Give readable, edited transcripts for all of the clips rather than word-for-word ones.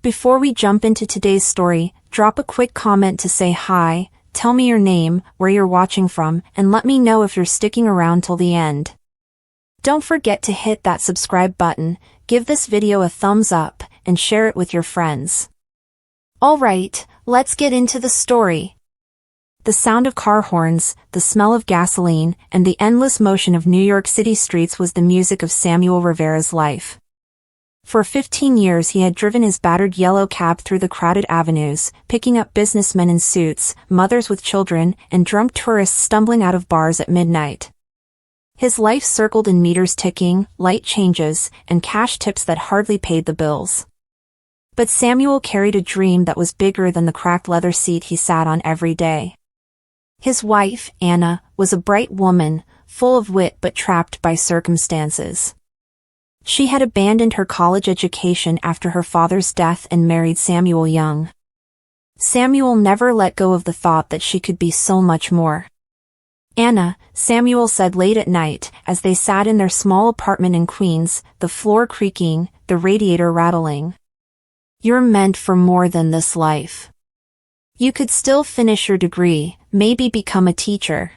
Before we jump into today's story, drop a quick comment to say hi, tell me your name, where you're watching from, and let me know if you're sticking around till the end. Don't forget to hit that subscribe button, give this video a thumbs up, and share it with your friends. Alright, let's get into the story. The sound of car horns, the smell of gasoline, and the endless motion of New York City streets was the music of Samuel Rivera's life. For 15 years he had driven his battered yellow cab through the crowded avenues, picking up businessmen in suits, mothers with children, and drunk tourists stumbling out of bars at midnight. His life circled in meters ticking, light changes, and cash tips that hardly paid the bills. But Samuel carried a dream that was bigger than the cracked leather seat he sat on every day. His wife, Anna, was a bright woman, full of wit but trapped by circumstances. She had abandoned her college education after her father's death and married Samuel young. Samuel never let go of the thought that she could be so much more. Anna, Samuel said late at night, as they sat in their small apartment in Queens, the floor creaking, the radiator rattling. "You're meant for more than this life. You could still finish your degree, maybe become a teacher.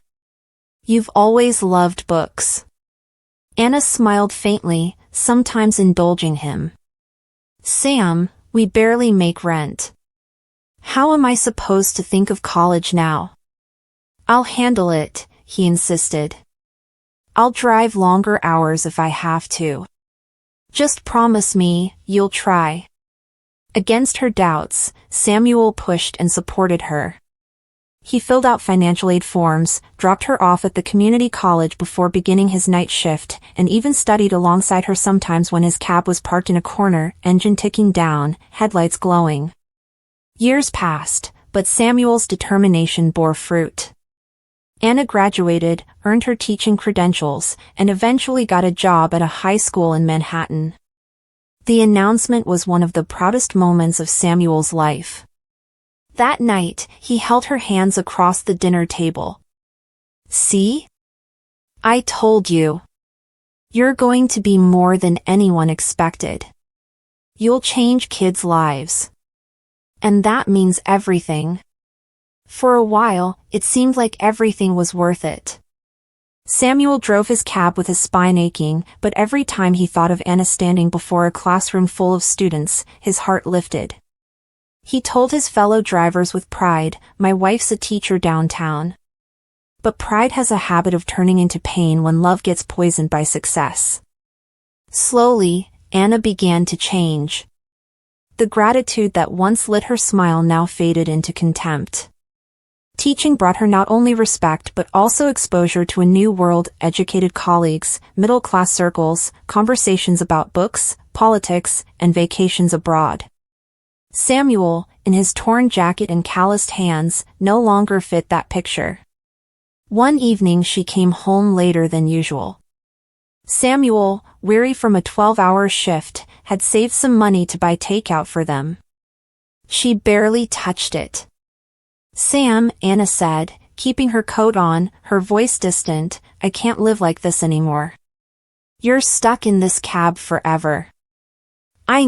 You've always loved books." Anna smiled faintly, sometimes indulging him. "Sam, we barely make rent. How am I supposed to think of college now?" "I'll handle it," he insisted. "I'll drive longer hours if I have to. Just promise me, you'll try." Against her doubts, Samuel pushed and supported her. He filled out financial aid forms, dropped her off at the community college before beginning his night shift, and even studied alongside her sometimes when his cab was parked in a corner, engine ticking down, headlights glowing. Years passed, but Samuel's determination bore fruit. Anna graduated, earned her teaching credentials, and eventually got a job at a high school in Manhattan. The announcement was one of the proudest moments of Samuel's life. That night, he held her hands across the dinner table. "See? I told you. You're going to be more than anyone expected. You'll change kids' lives. And that means everything." For a while, it seemed like everything was worth it. Samuel drove his cab with his spine aching, but every time he thought of Anna standing before a classroom full of students, his heart lifted. He told his fellow drivers with pride, "My wife's a teacher downtown." But pride has a habit of turning into pain when love gets poisoned by success. Slowly, Anna began to change. The gratitude that once lit her smile now faded into contempt. Teaching brought her not only respect but also exposure to a new world, educated colleagues, middle-class circles, conversations about books, politics, and vacations abroad. Samuel, in his torn jacket and calloused hands, no longer fit that picture. One evening she came home later than usual. Samuel, weary from a 12-hour shift, had saved some money to buy takeout for them. She barely touched it. "Sam," Anna said, keeping her coat on, her voice distant, "I can't live like this anymore. You're stuck in this cab forever. I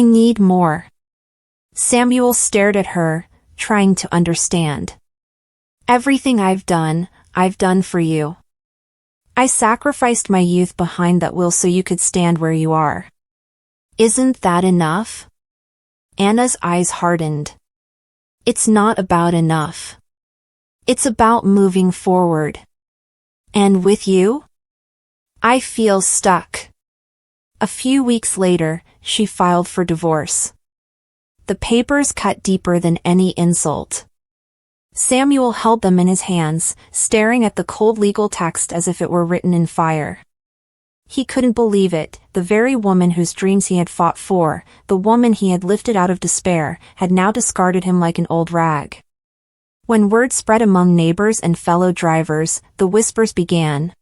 need more." Samuel stared at her, trying to understand. "Everything I've done for you. I sacrificed my youth behind that wheel so you could stand where you are. Isn't that enough?" Anna's eyes hardened. "It's not about enough. It's about moving forward. And with you? I feel stuck." A few weeks later, she filed for divorce. The papers cut deeper than any insult. Samuel held them in his hands, staring at the cold legal text as if it were written in fire. He couldn't believe it, the very woman whose dreams he had fought for, the woman he had lifted out of despair, had now discarded him like an old rag. When word spread among neighbors and fellow drivers, the whispers began.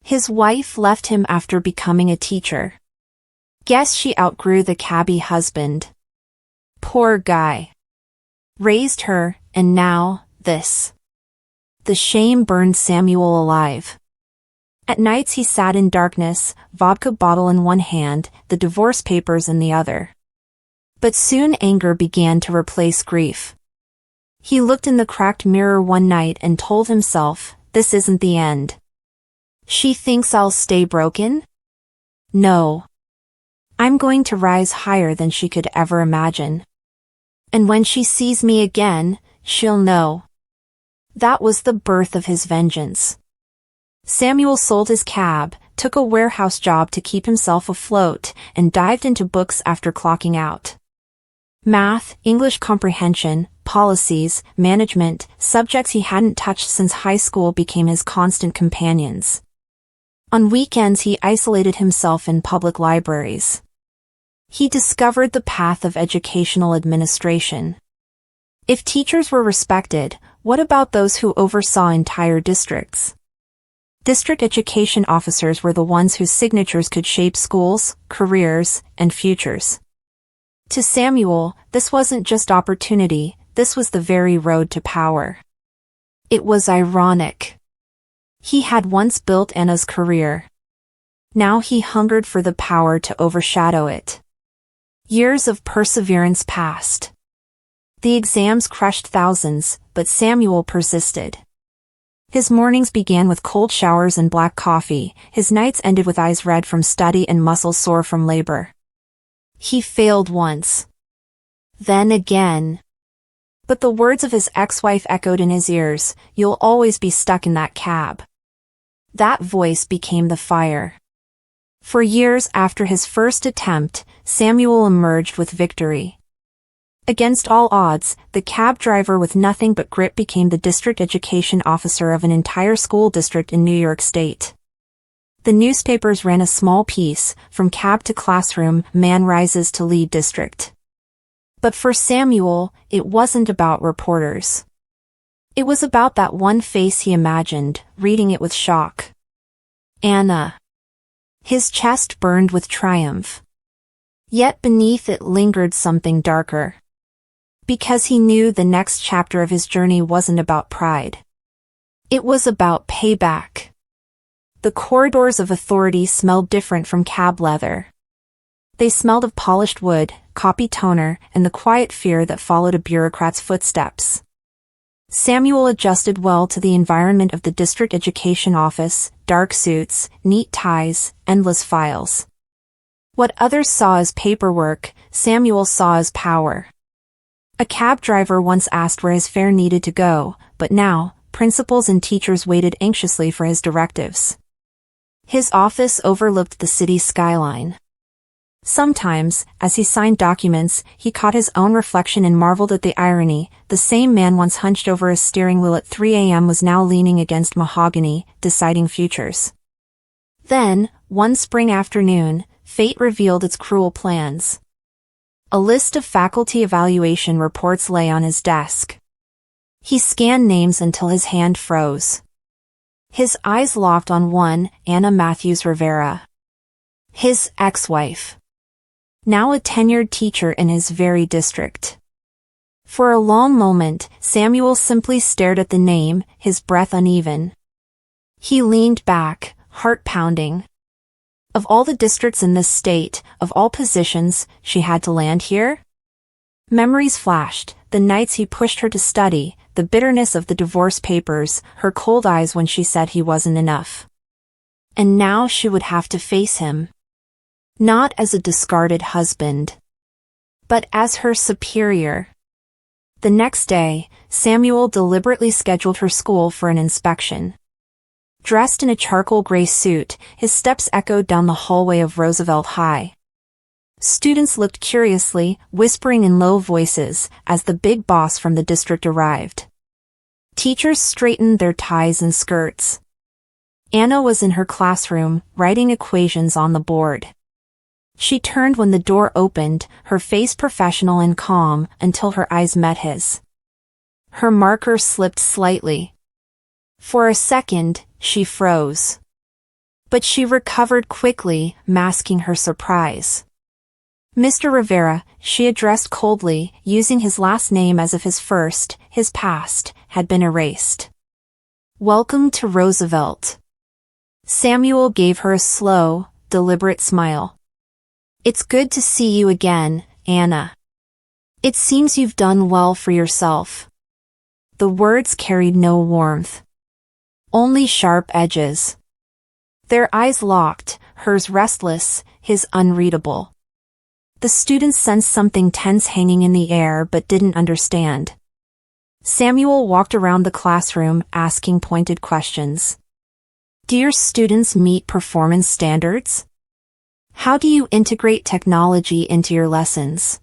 His wife left him after becoming a teacher. Guess she outgrew the cabbie husband. Poor guy. Raised her, and now, this. The shame burned Samuel alive. At nights he sat in darkness, vodka bottle in one hand, the divorce papers in the other. But soon anger began to replace grief. He looked in the cracked mirror one night and told himself, "This isn't the end. She thinks I'll stay broken? No. I'm going to rise higher than she could ever imagine. And when she sees me again, she'll know." That was the birth of his vengeance. Samuel sold his cab, took a warehouse job to keep himself afloat, and dived into books after clocking out. Math, English comprehension, policies, management, subjects he hadn't touched since high school became his constant companions. On weekends he isolated himself in public libraries. He discovered the path of educational administration. If teachers were respected, what about those who oversaw entire districts? District education officers were the ones whose signatures could shape schools, careers, and futures. To Samuel, this wasn't just opportunity, this was the very road to power. It was ironic. He had once built Anna's career. Now he hungered for the power to overshadow it. Years of perseverance passed. The exams crushed thousands, but Samuel persisted. His mornings began with cold showers and black coffee, his nights ended with eyes red from study and muscles sore from labor. He failed once. Then again. But the words of his ex-wife echoed in his ears, "You'll always be stuck in that cab." That voice became the fire. For years after his first attempt, Samuel emerged with victory. Against all odds, the cab driver with nothing but grit became the district education officer of an entire school district in New York State. The newspapers ran a small piece, "From cab to classroom, man rises to lead district." But for Samuel, it wasn't about reporters. It was about that one face he imagined, reading it with shock. Anna. His chest burned with triumph. Yet beneath it lingered something darker. Because he knew the next chapter of his journey wasn't about pride. It was about payback. The corridors of authority smelled different from cab leather. They smelled of polished wood, copy toner, and the quiet fear that followed a bureaucrat's footsteps. Samuel adjusted well to the environment of the district education office, dark suits, neat ties, endless files. What others saw as paperwork, Samuel saw as power. A cab driver once asked where his fare needed to go, but now, principals and teachers waited anxiously for his directives. His office overlooked the city skyline. Sometimes, as he signed documents, he caught his own reflection and marveled at the irony. The same man once hunched over his steering wheel at 3 a.m. was now leaning against mahogany, deciding futures. Then, one spring afternoon, fate revealed its cruel plans. A list of faculty evaluation reports lay on his desk. He scanned names until his hand froze. His eyes locked on one, Anna Matthews Rivera. His ex-wife. Now a tenured teacher in his very district. For a long moment, Samuel simply stared at the name, his breath uneven. He leaned back, heart pounding. Of all the districts in this state, of all positions, she had to land here? Memories flashed, the nights he pushed her to study, the bitterness of the divorce papers, her cold eyes when she said he wasn't enough. And now she would have to face him. Not as a discarded husband, but as her superior. The next day, Samuel deliberately scheduled her school for an inspection. Dressed in a charcoal gray suit, his steps echoed down the hallway of Roosevelt High. Students looked curiously, whispering in low voices, as the big boss from the district arrived. Teachers straightened their ties and skirts. Anna was in her classroom, writing equations on the board. She turned when the door opened, her face professional and calm, until her eyes met his. Her marker slipped slightly. For a second, she froze. But she recovered quickly, masking her surprise. "Mr. Rivera," she addressed coldly, using his last name as if his first, his past, had been erased. "Welcome to Roosevelt." Samuel gave her a slow, deliberate smile. "It's good to see you again, Anna." It seems you've done well for yourself. The words carried no warmth. Only sharp edges. Their eyes locked, hers restless, his unreadable. The students sensed something tense hanging in the air but didn't understand. Samuel walked around the classroom asking pointed questions. Do your students meet performance standards? How do you integrate technology into your lessons?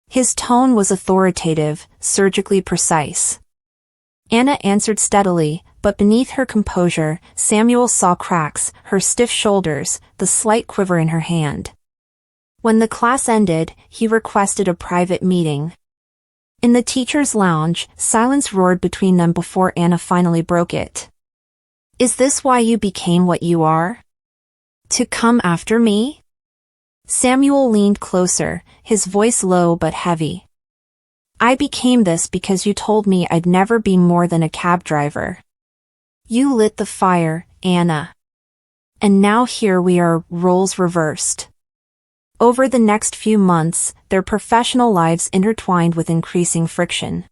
His tone was authoritative, surgically precise. Anna answered steadily, but beneath her composure, Samuel saw cracks, her stiff shoulders, the slight quiver in her hand. When the class ended, he requested a private meeting. In the teacher's lounge, silence roared between them before Anna finally broke it. Is this why you became what you are? To come after me? Samuel leaned closer, his voice low but heavy. I became this because you told me I'd never be more than a cab driver. You lit the fire, Anna. And now here we are, roles reversed. Over the next few months, their professional lives intertwined with increasing friction.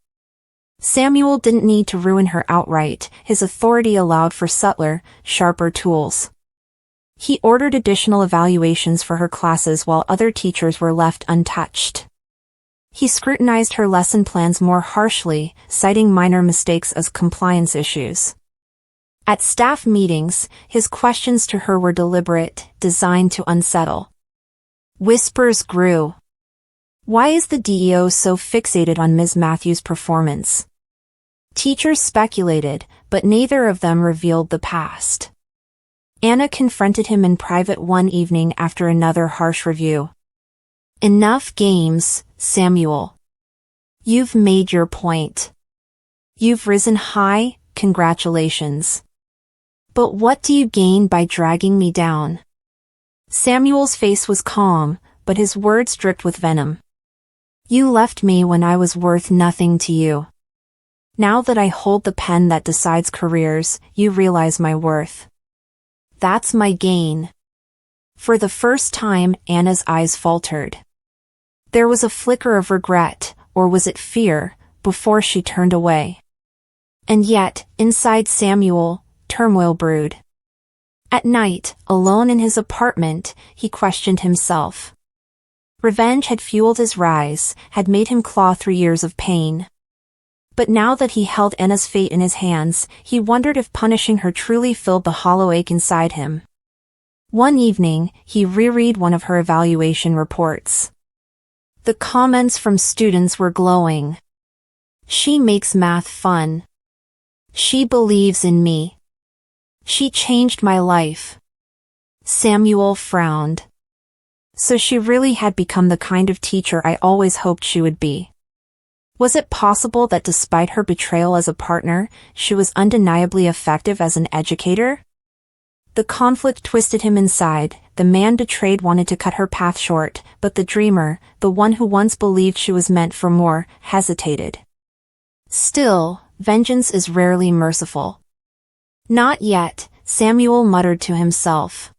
Samuel didn't need to ruin her outright, his authority allowed for subtler, sharper tools. He ordered additional evaluations for her classes while other teachers were left untouched. He scrutinized her lesson plans more harshly, citing minor mistakes as compliance issues. At staff meetings, his questions to her were deliberate, designed to unsettle. Whispers grew. Why is the DEO so fixated on Ms. Matthews' performance? Teachers speculated, but neither of them revealed the past. Anna confronted him in private one evening after another harsh review. Enough games, Samuel. You've made your point. You've risen high, congratulations. But what do you gain by dragging me down? Samuel's face was calm, but his words dripped with venom. You left me when I was worth nothing to you. Now that I hold the pen that decides careers, you realize my worth. That's my gain. For the first time, Anna's eyes faltered. There was a flicker of regret, or was it fear, before she turned away. And yet, inside Samuel, turmoil brewed. At night, alone in his apartment, he questioned himself. Revenge had fueled his rise, had made him claw through years of pain. But now that he held Anna's fate in his hands, he wondered if punishing her truly filled the hollow ache inside him. One evening, he reread one of her evaluation reports. The comments from students were glowing. She makes math fun. She believes in me. She changed my life. Samuel frowned. So she really had become the kind of teacher I always hoped she would be. Was it possible that despite her betrayal as a partner, she was undeniably effective as an educator? The conflict twisted him inside. The man betrayed wanted to cut her path short, but the dreamer, the one who once believed she was meant for more, hesitated. Still, vengeance is rarely merciful. Not yet, Samuel muttered to himself.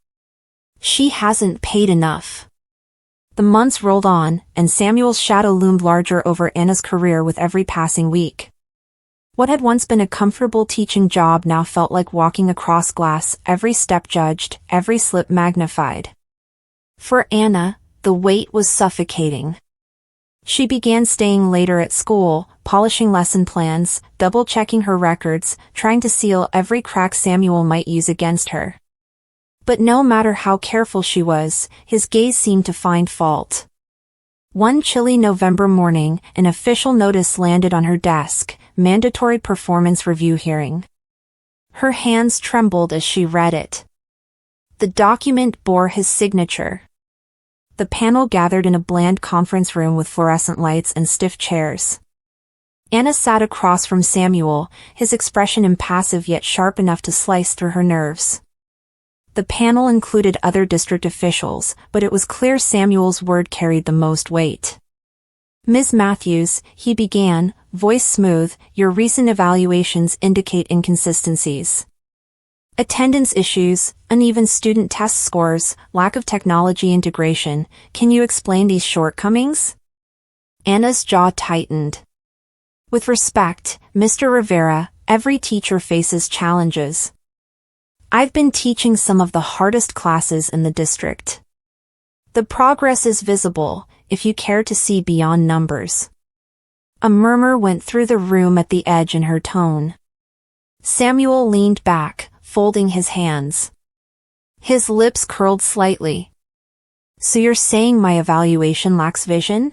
She hasn't paid enough. The months rolled on, and Samuel's shadow loomed larger over Anna's career with every passing week. What had once been a comfortable teaching job now felt like walking across glass, every step judged, every slip magnified. For Anna, the weight was suffocating. She began staying later at school, polishing lesson plans, double-checking her records, trying to seal every crack Samuel might use against her. But no matter how careful she was, his gaze seemed to find fault. One chilly November morning, an official notice landed on her desk, mandatory performance review hearing. Her hands trembled as she read it. The document bore his signature. The panel gathered in a bland conference room with fluorescent lights and stiff chairs. Anna sat across from Samuel, his expression impassive yet sharp enough to slice through her nerves. The panel included other district officials, but it was clear Samuel's word carried the most weight. Ms. Matthews, he began, voice smooth, your recent evaluations indicate inconsistencies. Attendance issues, uneven student test scores, lack of technology integration, can you explain these shortcomings? Anna's jaw tightened. With respect, Mr. Rivera, every teacher faces challenges. I've been teaching some of the hardest classes in the district. The progress is visible, if you care to see beyond numbers. A murmur went through the room at the edge in her tone. Samuel leaned back, folding his hands. His lips curled slightly. So you're saying my evaluation lacks vision?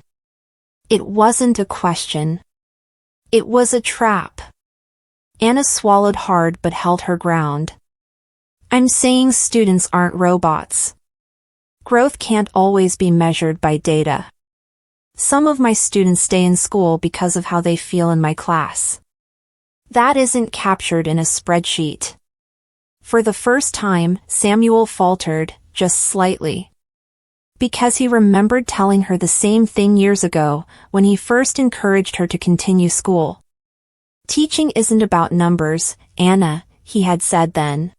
It wasn't a question. It was a trap. Anna swallowed hard but held her ground. I'm saying students aren't robots. Growth can't always be measured by data. Some of my students stay in school because of how they feel in my class. That isn't captured in a spreadsheet. For the first time, Samuel faltered, just slightly. Because he remembered telling her the same thing years ago, when he first encouraged her to continue school. Teaching isn't about numbers, Anna, he had said then.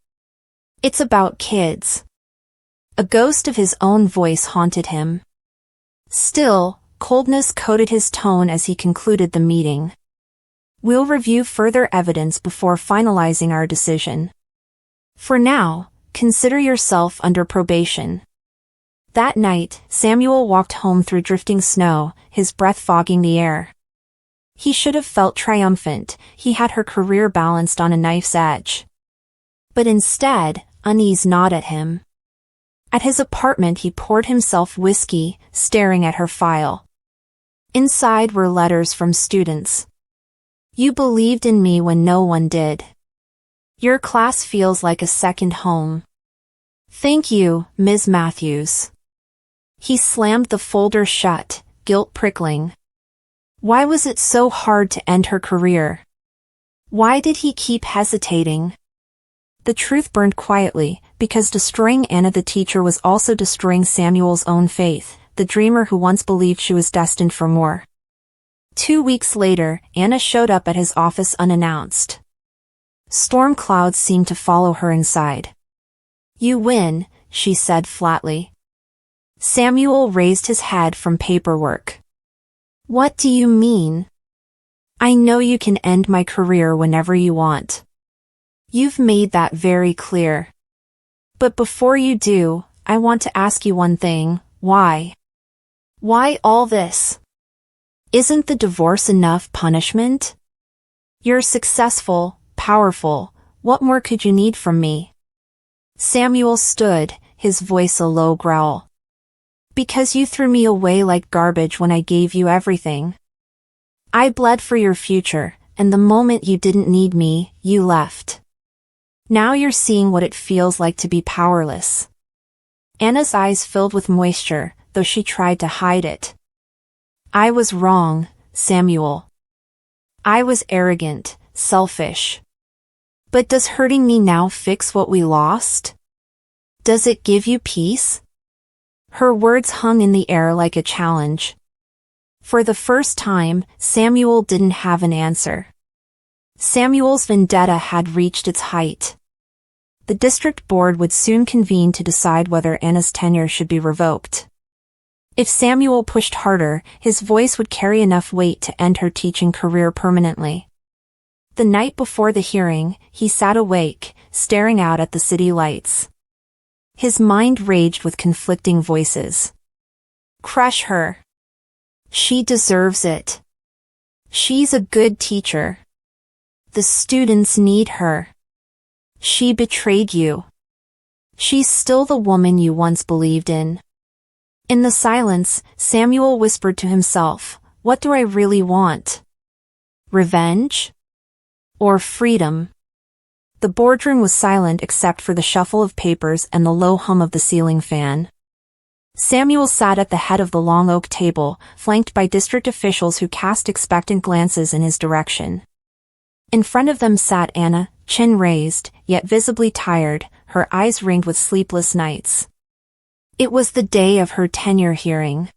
It's about kids. A ghost of his own voice haunted him. Still, coldness coated his tone as he concluded the meeting. We'll review further evidence before finalizing our decision. For now, consider yourself under probation. That night, Samuel walked home through drifting snow, his breath fogging the air. He should have felt triumphant, he had her career balanced on a knife's edge. But instead, unease gnawed at him. At his apartment he poured himself whiskey, staring at her file. Inside were letters from students. You believed in me when no one did. Your class feels like a second home. Thank you, Ms. Matthews. He slammed the folder shut, guilt prickling. Why was it so hard to end her career? Why did he keep hesitating? The truth burned quietly, because destroying Anna the teacher was also destroying Samuel's own faith, the dreamer who once believed she was destined for more. 2 weeks later, Anna showed up at his office unannounced. Storm clouds seemed to follow her inside. You win, she said flatly. Samuel raised his head from paperwork. What do you mean? I know you can end my career whenever you want. You've made that very clear. But before you do, I want to ask you one thing, why? Why all this? Isn't the divorce enough punishment? You're successful, powerful, what more could you need from me? Samuel stood, his voice a low growl. Because you threw me away like garbage when I gave you everything. I bled for your future, and the moment you didn't need me, you left. Now you're seeing what it feels like to be powerless. Anna's eyes filled with moisture, though she tried to hide it. I was wrong, Samuel. I was arrogant, selfish. But does hurting me now fix what we lost? Does it give you peace? Her words hung in the air like a challenge. For the first time, Samuel didn't have an answer. Samuel's vendetta had reached its height. The district board would soon convene to decide whether Anna's tenure should be revoked. If Samuel pushed harder, his voice would carry enough weight to end her teaching career permanently. The night before the hearing, he sat awake, staring out at the city lights. His mind raged with conflicting voices. Crush her. She deserves it. She's a good teacher. The students need her. She betrayed you. She's still the woman you once believed in. In the silence, Samuel whispered to himself, what do I really want? Revenge? Or freedom? The boardroom was silent except for the shuffle of papers and the low hum of the ceiling fan. Samuel sat at the head of the long oak table, flanked by district officials who cast expectant glances in his direction. In front of them sat Anna, chin raised, yet visibly tired, her eyes ringed with sleepless nights. It was the day of her tenure hearing.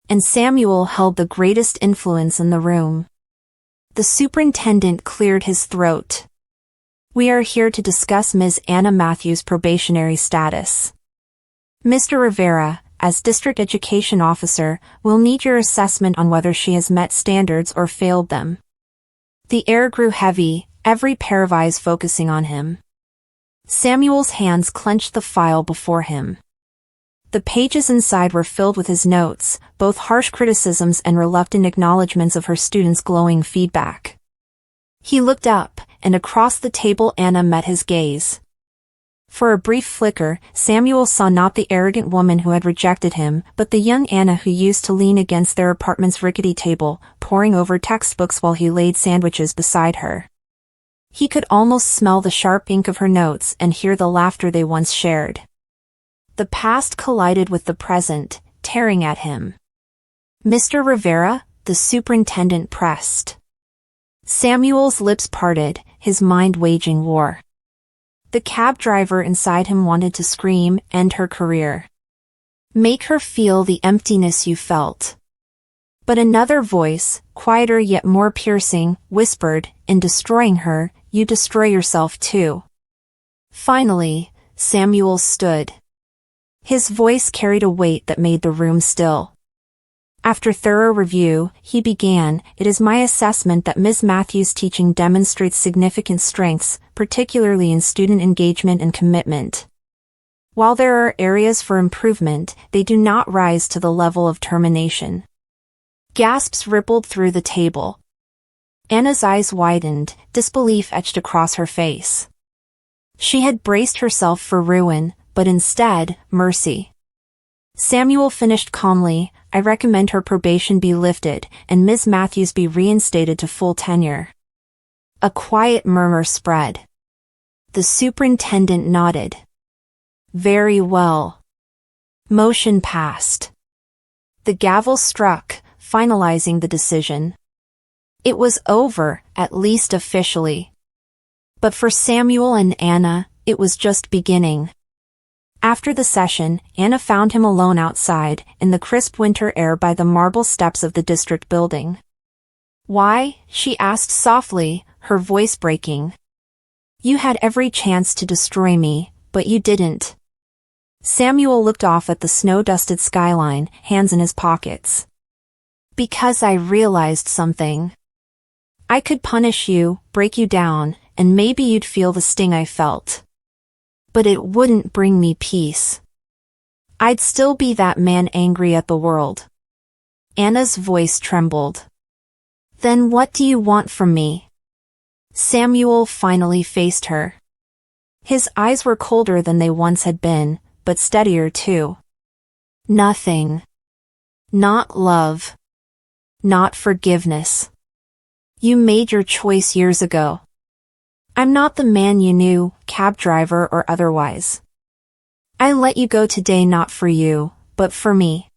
And Samuel held the greatest influence in the room. The superintendent cleared his throat. We are here to discuss Ms. Anna Matthews' probationary status. Mr. Rivera, as district education officer, will need your assessment on whether she has met standards or failed them." The air grew heavy, every pair of eyes focusing on him. Samuel's hands clenched the file before him. The pages inside were filled with his notes, both harsh criticisms and reluctant acknowledgments of her students' glowing feedback. He looked up, and across the table Anna met his gaze. For a brief flicker, Samuel saw not the arrogant woman who had rejected him, but the young Anna who used to lean against their apartment's rickety table, poring over textbooks while he laid sandwiches beside her. He could almost smell the sharp ink of her notes and hear the laughter they once shared. The past collided with the present, tearing at him. "Mr. Rivera?" the superintendent pressed. Samuel's lips parted, his mind waging war. The cab driver inside him wanted to scream, "End her career. Make her feel the emptiness you felt." But another voice, quieter yet more piercing, whispered, "In destroying her, you destroy yourself too." Finally, Samuel stood. His voice carried a weight that made the room still. After thorough review, he began, "It is my assessment that Ms. Matthews' teaching demonstrates significant strengths, particularly in student engagement and commitment. While there are areas for improvement, they do not rise to the level of termination." Gasps rippled through the table. Anna's eyes widened, disbelief etched across her face. She had braced herself for ruin, but instead, mercy. Samuel finished calmly, "I recommend her probation be lifted, and Ms. Matthews be reinstated to full tenure." A quiet murmur spread. The superintendent nodded. "Very well." Motion passed. The gavel struck, finalizing the decision. It was over, at least officially. But for Samuel and Anna, it was just beginning. After the session, Anna found him alone outside, in the crisp winter air by the marble steps of the district building. "Why?" she asked softly, her voice breaking. "You had every chance to destroy me, but you didn't." Samuel looked off at the snow-dusted skyline, hands in his pockets. "Because I realized something. I could punish you, break you down, and maybe you'd feel the sting I felt. But it wouldn't bring me peace. I'd still be that man angry at the world." Anna's voice trembled. "Then what do you want from me?" Samuel finally faced her. His eyes were colder than they once had been, but steadier too. "Nothing. Not love. Not forgiveness. You made your choice years ago. I'm not the man you knew, cab driver or otherwise. I let you go today not for you, but for me.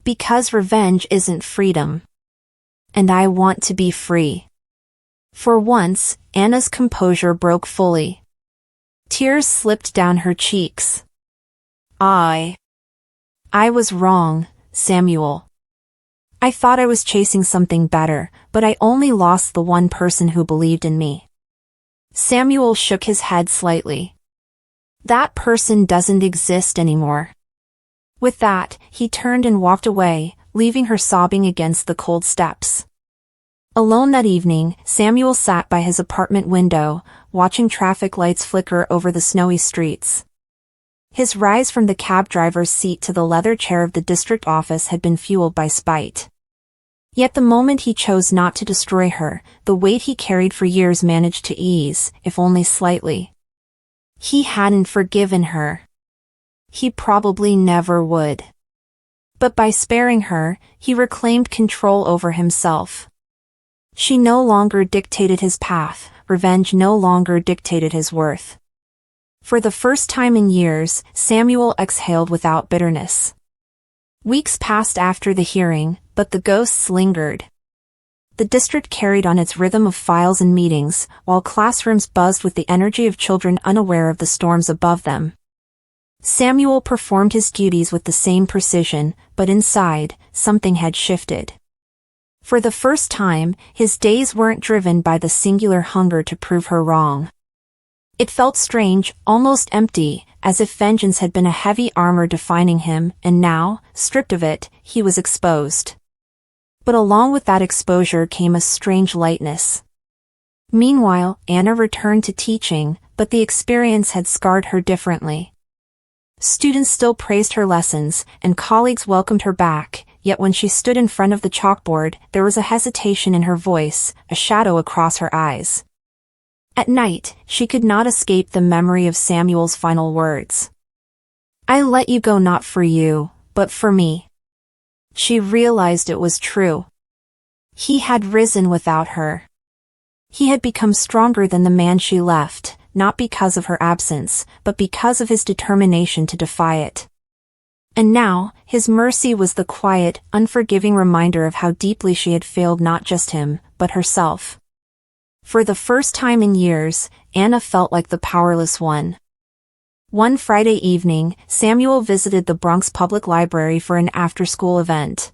Because revenge isn't freedom. And I want to be free." For once, Anna's composure broke fully. Tears slipped down her cheeks. I was wrong, Samuel. I thought I was chasing something better, but I only lost the one person who believed in me." Samuel shook his head slightly. "That person doesn't exist anymore." With that, he turned and walked away, leaving her sobbing against the cold steps. Alone that evening, Samuel sat by his apartment window, watching traffic lights flicker over the snowy streets. His rise from the cab driver's seat to the leather chair of the district office had been fueled by spite. Yet the moment he chose not to destroy her, the weight he carried for years managed to ease, if only slightly. He hadn't forgiven her. He probably never would. But by sparing her, he reclaimed control over himself. She no longer dictated his path, revenge no longer dictated his worth. For the first time in years, Samuel exhaled without bitterness. Weeks passed after the hearing, but the ghosts lingered. The district carried on its rhythm of files and meetings, while classrooms buzzed with the energy of children unaware of the storms above them. Samuel performed his duties with the same precision, but inside, something had shifted. For the first time, his days weren't driven by the singular hunger to prove her wrong. It felt strange, almost empty, as if vengeance had been a heavy armor defining him, and now, stripped of it, he was exposed. But along with that exposure came a strange lightness. Meanwhile, Anna returned to teaching, but the experience had scarred her differently. Students still praised her lessons, and colleagues welcomed her back, yet when she stood in front of the chalkboard, there was a hesitation in her voice, a shadow across her eyes. At night, she could not escape the memory of Samuel's final words. "I let you go not for you, but for me." She realized it was true. He had risen without her. He had become stronger than the man she left, not because of her absence, but because of his determination to defy it. And now, his mercy was the quiet, unforgiving reminder of how deeply she had failed not just him, but herself. For the first time in years, Anna felt like the powerless one. One Friday evening, Samuel visited the Bronx Public Library for an after-school event.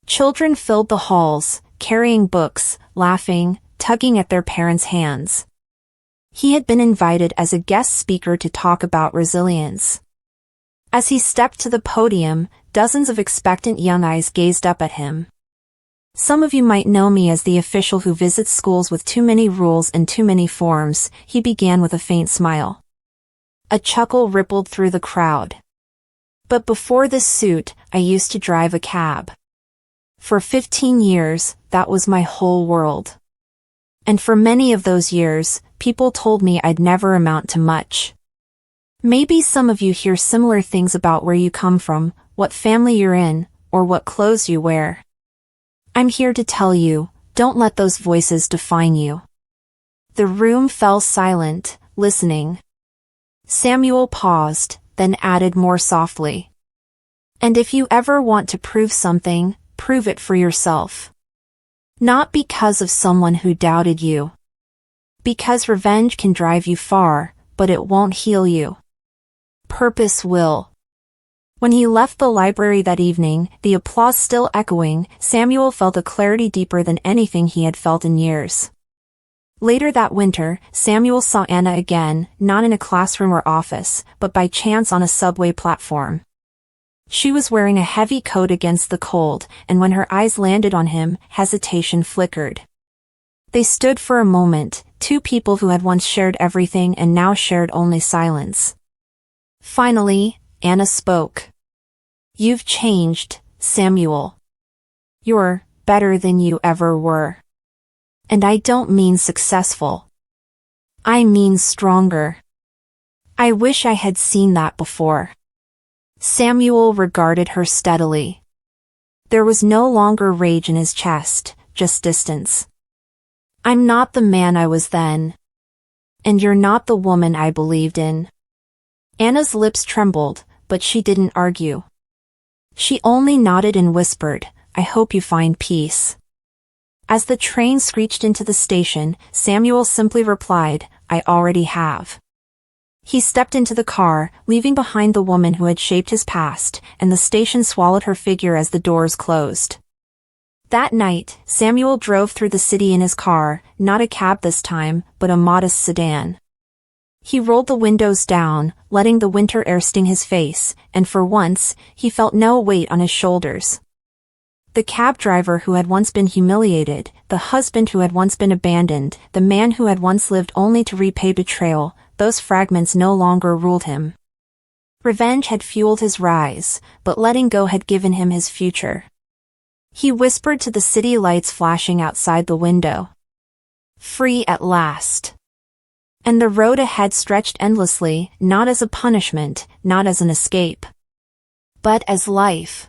Children filled the halls, carrying books, laughing, tugging at their parents' hands. He had been invited as a guest speaker to talk about resilience. As he stepped to the podium, dozens of expectant young eyes gazed up at him. "Some of you might know me as the official who visits schools with too many rules and too many forms," he began with a faint smile. A chuckle rippled through the crowd. "But before this suit, I used to drive a cab. For 15 years, that was my whole world. And for many of those years, people told me I'd never amount to much. Maybe some of you hear similar things about where you come from, what family you're in, or what clothes you wear. I'm here to tell you, don't let those voices define you." The room fell silent, listening. Samuel paused, then added more softly. "And if you ever want to prove something, prove it for yourself. Not because of someone who doubted you. Because revenge can drive you far, but it won't heal you. Purpose will." When he left the library that evening, the applause still echoing, Samuel felt a clarity deeper than anything he had felt in years. Later that winter, Samuel saw Anna again, not in a classroom or office, but by chance on a subway platform. She was wearing a heavy coat against the cold, and when her eyes landed on him, hesitation flickered. They stood for a moment, two people who had once shared everything and now shared only silence. Finally, Anna spoke. "You've changed, Samuel. You're better than you ever were. And I don't mean successful. I mean stronger. I wish I had seen that before." Samuel regarded her steadily. There was no longer rage in his chest, just distance. "I'm not the man I was then. And you're not the woman I believed in." Anna's lips trembled, but she didn't argue. She only nodded and whispered, "I hope you find peace." As the train screeched into the station, Samuel simply replied, "I already have." He stepped into the car, leaving behind the woman who had shaped his past, and the station swallowed her figure as the doors closed. That night, Samuel drove through the city in his car, not a cab this time, but a modest sedan. He rolled the windows down, letting the winter air sting his face, and for once, he felt no weight on his shoulders. The cab driver who had once been humiliated, the husband who had once been abandoned, the man who had once lived only to repay betrayal, those fragments no longer ruled him. Revenge had fueled his rise, but letting go had given him his future. He whispered to the city lights flashing outside the window. Free at last. And the road ahead stretched endlessly, not as a punishment, not as an escape, but as life.